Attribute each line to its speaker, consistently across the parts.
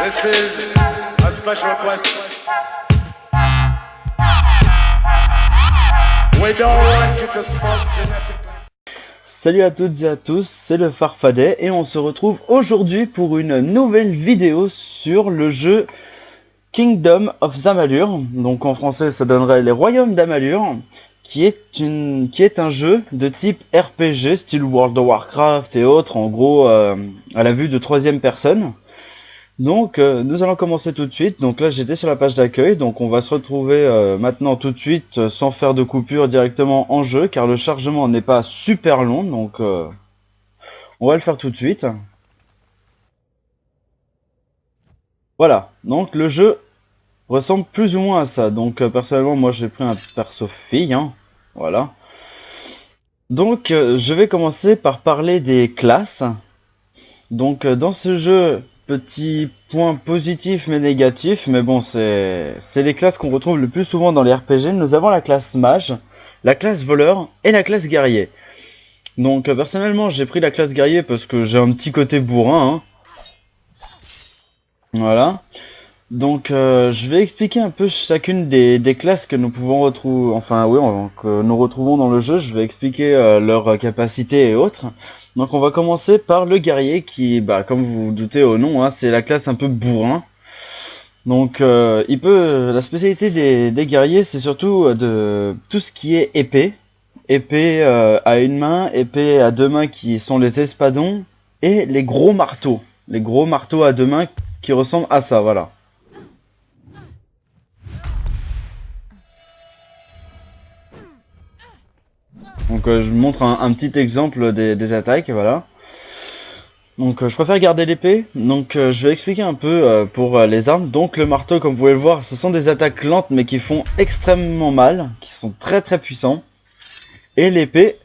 Speaker 1: This is a special request. We don't want you to smoke genetically.
Speaker 2: Salut à toutes et à tous, c'est le Farfadet et on se retrouve aujourd'hui pour une nouvelle vidéo sur le jeu Kingdom of Zamalur. Donc en français ça donnerait les Royaumes d'Amalur, qui est un jeu de type RPG, style World of Warcraft et autres, en gros à la vue de troisième personne. Donc nous allons commencer tout de suite. Donc là j'étais sur la page d'accueil, donc on va se retrouver maintenant tout de suite sans faire de coupure directement en jeu, car le chargement n'est pas super long, donc on va le faire tout de suite. Voilà, donc le jeu ressemble plus ou moins à ça. Donc personnellement moi j'ai pris un perso fille, hein. Voilà. Donc je vais commencer par parler des classes. Donc dans ce jeu, petit point positif mais négatif, mais bon c'est les classes qu'on retrouve le plus souvent dans les RPG. Nous avons la classe mage, la classe voleur et la classe guerrier. Donc personnellement j'ai pris la classe guerrier parce que j'ai un petit côté bourrin, hein. Voilà. Donc je vais expliquer un peu chacune des classes que nous pouvons retrouver, enfin oui, que nous retrouvons dans le jeu. Je vais expliquer leurs capacités et autres. Donc on va commencer par le guerrier qui, comme vous vous doutez au nom, hein, c'est la classe un peu bourrin. Donc la spécialité des guerriers, c'est surtout de tout ce qui est épée. Épée à une main, épée à deux mains qui sont les espadons, et les gros marteaux. Les gros marteaux à deux mains qui ressemblent à ça, voilà. Donc je vous montre un petit exemple des attaques, voilà. Donc je préfère garder l'épée, donc je vais expliquer un peu pour les armes. Donc le marteau, comme vous pouvez le voir, ce sont des attaques lentes mais qui font extrêmement mal, qui sont très puissants. Et l'épée,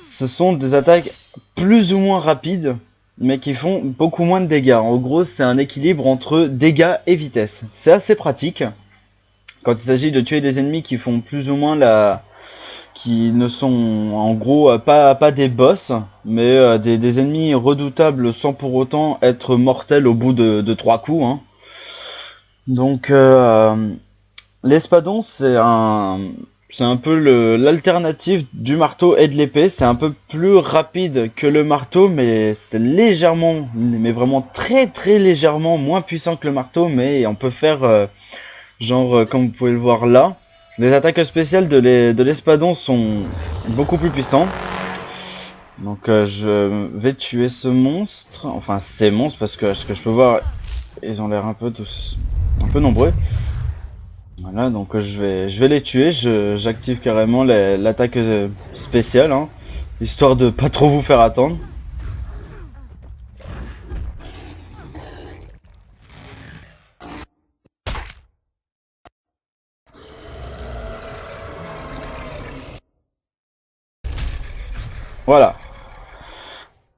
Speaker 2: ce sont des attaques plus ou moins rapides, mais qui font beaucoup moins de dégâts. En gros, c'est un équilibre entre dégâts et vitesse. C'est assez pratique quand il s'agit de tuer des ennemis qui font plus ou moins qui ne sont en gros pas des boss, mais des ennemis redoutables sans pour autant être mortels au bout de 3 coups, hein. Donc l'espadon, c'est un peu l'alternative du marteau et de l'épée. C'est un peu plus rapide que le marteau, mais c'est légèrement, mais vraiment très légèrement moins puissant que le marteau. Mais on peut faire comme vous pouvez le voir là, les attaques spéciales de l'espadon sont beaucoup plus puissantes. Donc je vais tuer ce monstre, enfin ces monstres, parce que ce que je peux voir, ils ont l'air un peu nombreux. Voilà, donc je vais les tuer. J'active carrément l'attaque spéciale, hein, histoire de pas trop vous faire attendre. Voilà.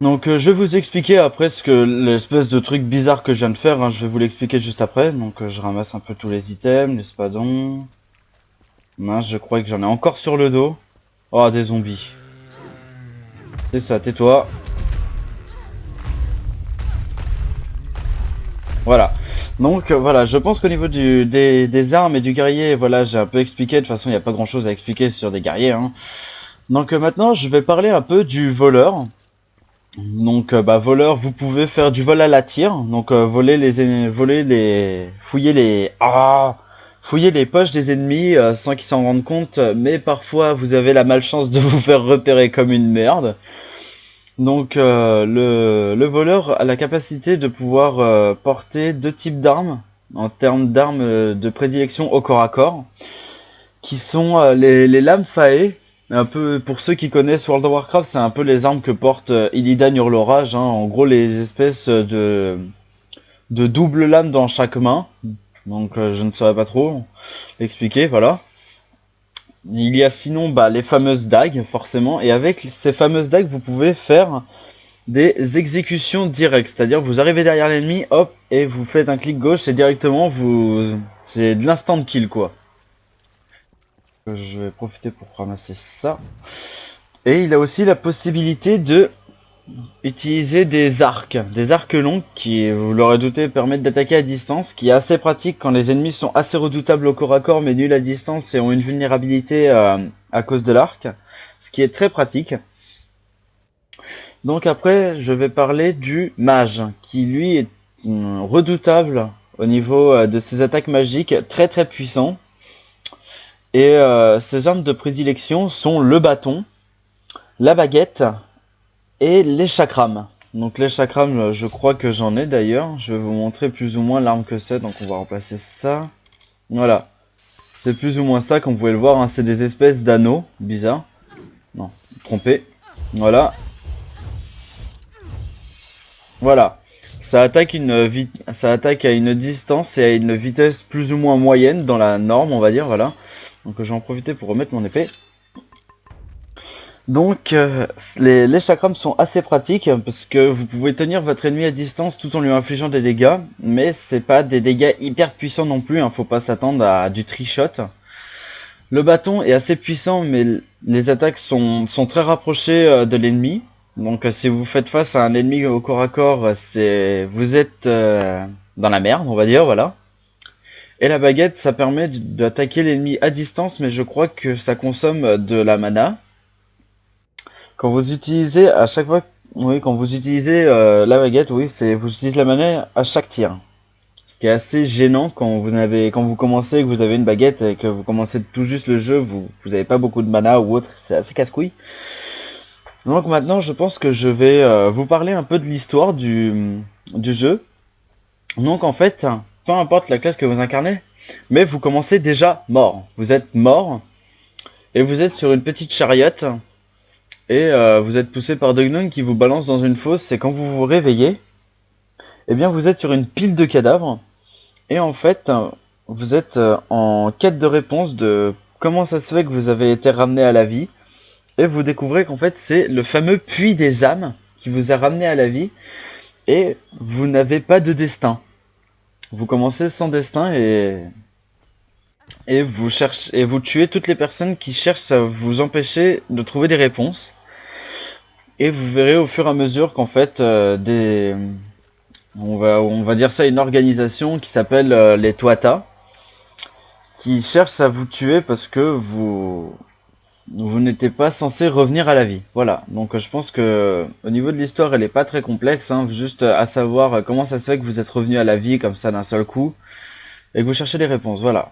Speaker 2: Donc je vais vous expliquer après l'espèce de truc bizarre que je viens de faire, hein, je vais vous l'expliquer juste après. Donc je ramasse un peu tous les items, l'espadon. Mince, je crois que j'en ai encore sur le dos. Oh, des zombies. C'est ça, tais-toi. Voilà. Donc voilà, je pense qu'au niveau des armes et du guerrier, voilà, j'ai un peu expliqué. De toute façon, il n'y a pas grand chose à expliquer sur des guerriers, hein. Donc maintenant, je vais parler un peu du voleur. Donc voleur, vous pouvez faire du vol à la tire, donc fouiller les poches des ennemis sans qu'ils s'en rendent compte, mais parfois vous avez la malchance de vous faire repérer comme une merde. Donc le voleur a la capacité de pouvoir porter deux types d'armes, en termes d'armes de prédilection au corps à corps, qui sont les lames faées. Un peu pour ceux qui connaissent World of Warcraft, c'est un peu les armes que porte Illidan Hurlorage, hein. En gros, les espèces de double lames dans chaque main. Donc je ne saurais pas trop expliquer, voilà. Il y a sinon les fameuses dagues, forcément. Et avec ces fameuses dagues, vous pouvez faire des exécutions directes. C'est-à-dire vous arrivez derrière l'ennemi, hop, et vous faites un clic gauche, et directement c'est de l'instant kill, quoi. Je vais profiter pour ramasser ça. Et il a aussi la possibilité de utiliser des arcs longs qui, vous l'aurez douté, permettent d'attaquer à distance, qui est assez pratique quand les ennemis sont assez redoutables au corps à corps mais nuls à distance et ont une vulnérabilité à cause de l'arc, ce qui est très pratique. Donc après, je vais parler du mage, qui lui est redoutable au niveau de ses attaques magiques, très très puissant. Et ses armes de prédilection sont le bâton, la baguette et les chakrams. Donc les chakrams, je crois que j'en ai d'ailleurs. Je vais vous montrer plus ou moins l'arme que c'est, donc on va remplacer ça. Voilà. C'est plus ou moins ça, comme vous pouvez le voir, hein. C'est des espèces d'anneaux, bizarre. Non, trompé. Voilà. Voilà. Ça attaque à une distance et à une vitesse plus ou moins moyenne dans la norme, on va dire, voilà. Donc je vais en profiter pour remettre mon épée. Donc les chakrams sont assez pratiques parce que vous pouvez tenir votre ennemi à distance tout en lui infligeant des dégâts, mais c'est pas des dégâts hyper puissants non plus, hein, faut pas s'attendre à du trickshot. Le bâton est assez puissant mais les attaques sont très rapprochées de l'ennemi. Donc si vous faites face à un ennemi au corps à corps, vous êtes dans la merde, on va dire, voilà. Et la baguette, ça permet d'attaquer l'ennemi à distance, mais je crois que ça consomme de la mana. Quand vous utilisez à chaque fois, oui, quand vous utilisez la baguette, oui, vous utilisez la mana à chaque tir. Ce qui est assez gênant quand vous commencez et que vous avez une baguette et que vous commencez tout juste le jeu, vous avez pas beaucoup de mana ou autre, c'est assez casse-couille. Donc maintenant, je pense que je vais vous parler un peu de l'histoire du jeu. Donc en fait, peu importe la classe que vous incarnez, mais vous commencez déjà mort. Vous êtes mort et vous êtes sur une petite chariote. Et vous êtes poussé par deux gnomes qui vous balancent dans une fosse, et quand vous vous réveillez, eh bien vous êtes sur une pile de cadavres, et en fait, vous êtes en quête de réponse de comment ça se fait que vous avez été ramené à la vie, et vous découvrez qu'en fait c'est le fameux puits des âmes qui vous a ramené à la vie, et vous n'avez pas de destin. Vous commencez sans destin et vous tuez toutes les personnes qui cherchent à vous empêcher de trouver des réponses. Et vous verrez au fur et à mesure qu'en fait, on va dire ça, une organisation qui s'appelle les Tuatha, qui cherche à vous tuer parce que vous n'étiez pas censé revenir à la vie. Voilà, donc je pense que au niveau de l'histoire, elle est pas très complexe, hein, juste à savoir comment ça se fait que vous êtes revenu à la vie comme ça d'un seul coup, et que vous cherchez des réponses, voilà.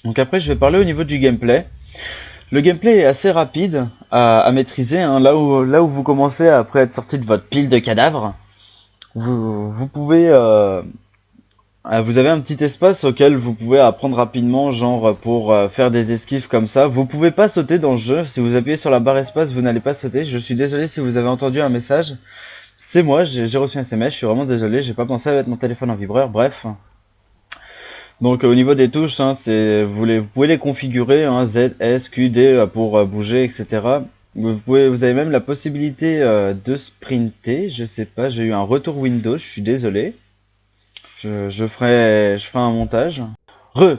Speaker 2: Donc après, je vais parler au niveau du gameplay. Le gameplay est assez rapide à maîtriser, hein. Là où vous commencez après être sorti de votre pile de cadavres, vous pouvez... vous avez un petit espace auquel vous pouvez apprendre rapidement, genre pour faire des esquives comme ça. Vous pouvez pas sauter dans le jeu, si vous appuyez sur la barre espace, vous n'allez pas sauter. Je suis désolé si vous avez entendu un message. C'est moi, j'ai reçu un SMS, je suis vraiment désolé, j'ai pas pensé à mettre mon téléphone en vibreur, bref. Donc au niveau des touches, hein, vous pouvez les configurer, hein, Z, S, Q, D pour bouger, etc. Vous avez même la possibilité de sprinter. Je sais pas, j'ai eu un retour Windows, je suis désolé. Je ferai un montage.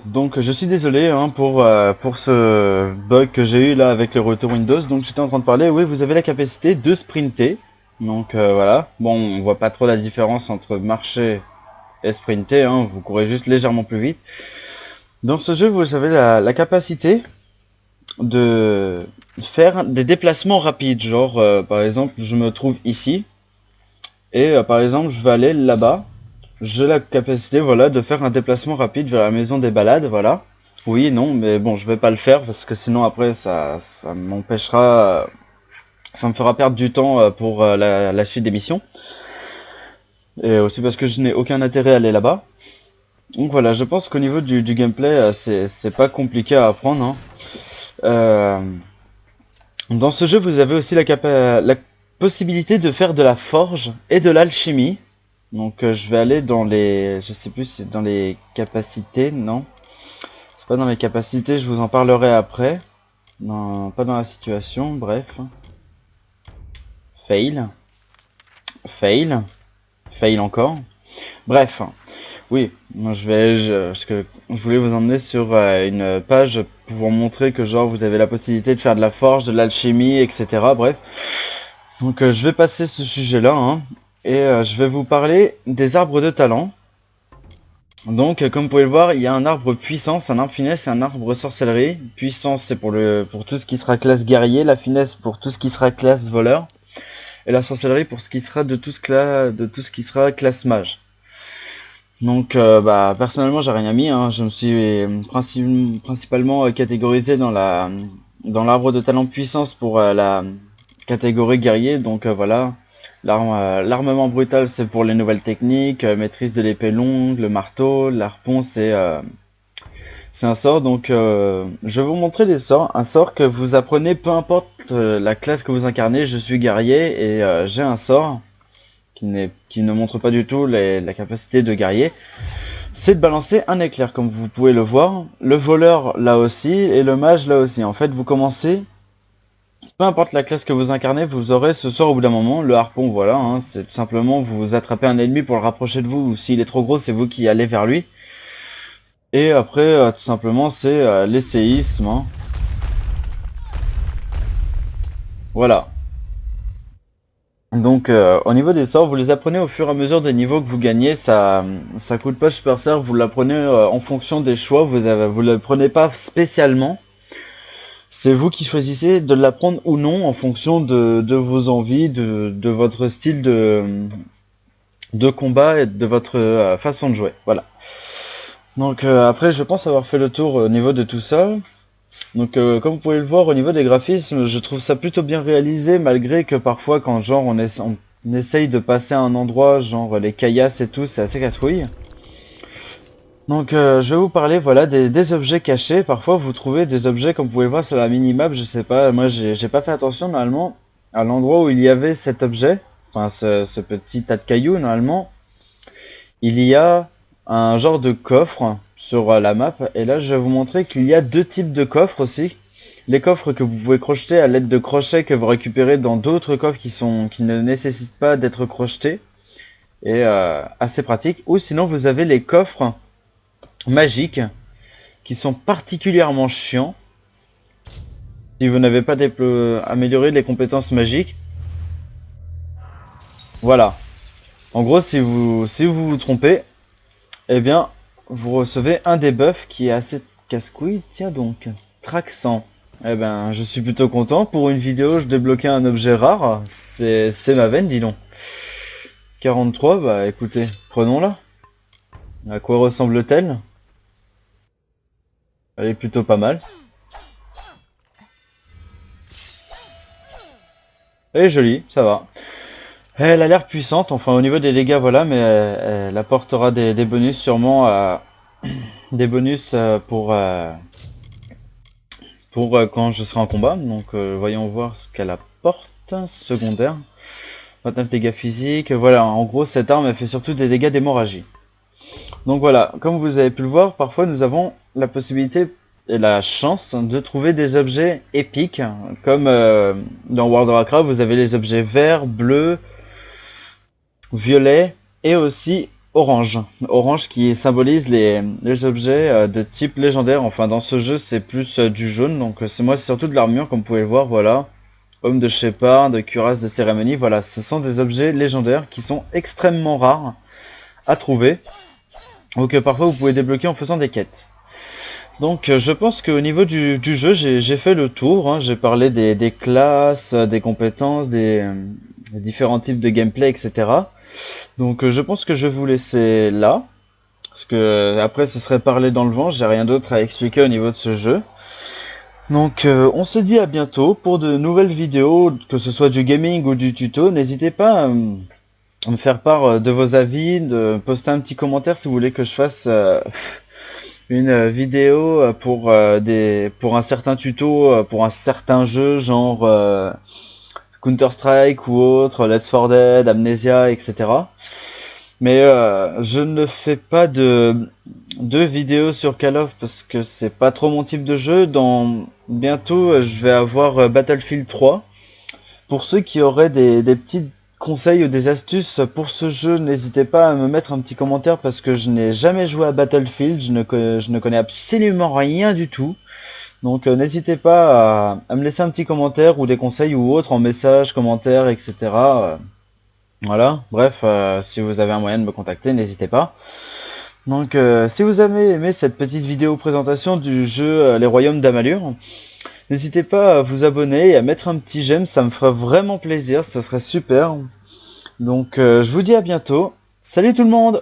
Speaker 2: Donc je suis désolé hein, pour ce bug que j'ai eu là avec le retour Windows. Donc j'étais en train de parler, oui, vous avez la capacité de sprinter. Donc voilà, bon, on voit pas trop la différence entre marcher et sprinter, hein, vous courez juste légèrement plus vite. Dans ce jeu, vous avez la capacité de faire des déplacements rapides, genre par exemple, je me trouve ici, et par exemple, je vais aller là-bas, j'ai la capacité, voilà, de faire un déplacement rapide vers la maison des balades, voilà. Oui, non, mais bon, je vais pas le faire, parce que sinon après, ça m'empêchera, ça me fera perdre du temps pour la suite des missions. Et aussi parce que je n'ai aucun intérêt à aller là-bas. Donc voilà, je pense qu'au niveau du gameplay, c'est pas compliqué à apprendre, hein. Dans ce jeu, vous avez aussi la possibilité de faire de la forge et de l'alchimie. Donc je vais aller dans les... Je sais plus si c'est dans les capacités, non. C'est pas dans les capacités, je vous en parlerai après. Non, pas dans la situation, bref. Fail. Fail. Fail encore. Bref. Oui, moi parce que je voulais vous emmener sur une page pour vous montrer que genre vous avez la possibilité de faire de la forge, de l'alchimie, etc. Bref. Donc je vais passer ce sujet-là, hein, et je vais vous parler des arbres de talent. Donc comme vous pouvez le voir, il y a un arbre puissance, un arbre finesse et un arbre sorcellerie. Puissance c'est pour tout ce qui sera classe guerrier, la finesse pour tout ce qui sera classe voleur, et la sorcellerie pour ce qui sera de tout ce qui sera classe mage. Donc bah personnellement j'ai rien mis, hein. Je me suis principalement catégorisé dans l'arbre de talent puissance pour la catégorie guerrier, donc voilà. L'armement brutal c'est pour les nouvelles techniques, maîtrise de l'épée longue, le marteau, l'harpon c'est un sort, donc je vais vous montrer des sorts. Un sort que vous apprenez peu importe la classe que vous incarnez. Je suis guerrier et j'ai un sort qui ne montre pas du tout la capacité de guerrier. C'est de balancer un éclair comme vous pouvez le voir. Le voleur là aussi et le mage là aussi. En fait vous commencez, peu importe la classe que vous incarnez, vous aurez ce sort au bout d'un moment. Le harpon, voilà, hein, c'est tout simplement vous attrapez un ennemi pour le rapprocher de vous, ou s'il est trop gros, c'est vous qui allez vers lui. Et après, tout simplement, c'est l'essayisme. Hein. Voilà. Donc, au niveau des sorts, vous les apprenez au fur et à mesure des niveaux que vous gagnez. Ça coûte pas super cher, vous l'apprenez en fonction des choix, vous le prenez pas spécialement. C'est vous qui choisissez de l'apprendre ou non en fonction de vos envies, de votre style de combat et de votre façon de jouer. Voilà. Donc après je pense avoir fait le tour au niveau de tout ça. Donc comme vous pouvez le voir au niveau des graphismes, je trouve ça plutôt bien réalisé, malgré que parfois quand genre on essaye de passer à un endroit, genre les caillasses et tout, c'est assez casse-couille. Donc je vais vous parler voilà des objets cachés. Parfois vous trouvez des objets comme vous pouvez le voir sur la minimap, je sais pas, moi j'ai pas fait attention normalement à l'endroit où il y avait cet objet, enfin ce petit tas de cailloux normalement, il y a un genre de coffre sur la map, et là je vais vous montrer qu'il y a deux types de coffres aussi. Les coffres que vous pouvez crocheter à l'aide de crochets que vous récupérez dans d'autres coffres qui ne nécessitent pas d'être crochetés, et assez pratique. Ou sinon vous avez les coffres magiques qui sont particulièrement chiants si vous n'avez pas amélioré les compétences magiques. Voilà. En gros, si vous vous trompez, eh bien, vous recevez un debuff qui est assez casse-couille. Tiens donc, track 100. Eh ben, je suis plutôt content. Pour une vidéo, je débloquais un objet rare. C'est ma veine, dis donc. 43, bah écoutez, prenons-la. À quoi ressemble-t-elle? Elle est plutôt pas mal. Elle est jolie, ça va. Elle a l'air puissante, enfin au niveau des dégâts voilà, mais elle apportera des bonus sûrement, des bonus pour quand je serai en combat. Donc voyons voir ce qu'elle apporte. Secondaire, 29 dégâts physiques, voilà, en gros cette arme elle fait surtout des dégâts d'hémorragie. Donc voilà, comme vous avez pu le voir, parfois nous avons la possibilité et la chance de trouver des objets épiques, comme dans World of Warcraft vous avez les objets verts, bleus, violet et aussi orange. Orange qui symbolise les objets de type légendaire. Enfin dans ce jeu c'est plus du jaune, donc c'est surtout de l'armure comme vous pouvez le voir, voilà. Homme de Shepard, cuirasse de cérémonie, voilà, ce sont des objets légendaires qui sont extrêmement rares à trouver. Donc parfois vous pouvez débloquer en faisant des quêtes. Donc je pense qu'au niveau du jeu j'ai fait le tour, hein. J'ai parlé des classes, des compétences, des différents types de gameplay, etc. Donc je pense que je vais vous laisser là, parce que après ce serait parler dans le vent, j'ai rien d'autre à expliquer au niveau de ce jeu. Donc on se dit à bientôt pour de nouvelles vidéos, que ce soit du gaming ou du tuto. N'hésitez pas à me faire part de vos avis, de poster un petit commentaire si vous voulez que je fasse une vidéo pour un certain tuto, pour un certain jeu, genre Counter-Strike ou autre, Let's 4 Dead, Amnesia, etc. Mais je ne fais pas de vidéos sur Call of parce que c'est pas trop mon type de jeu. Bientôt je vais avoir Battlefield 3. Pour ceux qui auraient des petits conseils ou des astuces pour ce jeu, n'hésitez pas à me mettre un petit commentaire parce que je n'ai jamais joué à Battlefield, je ne connais absolument rien du tout. Donc n'hésitez pas à me laisser un petit commentaire ou des conseils ou autres en message, commentaires, etc. Voilà, bref, si vous avez un moyen de me contacter, n'hésitez pas. Donc si vous avez aimé cette petite vidéo présentation du jeu Les Royaumes d'Amalur, n'hésitez pas à vous abonner et à mettre un petit j'aime, ça me ferait vraiment plaisir, ça serait super. Donc je vous dis à bientôt. Salut tout le monde!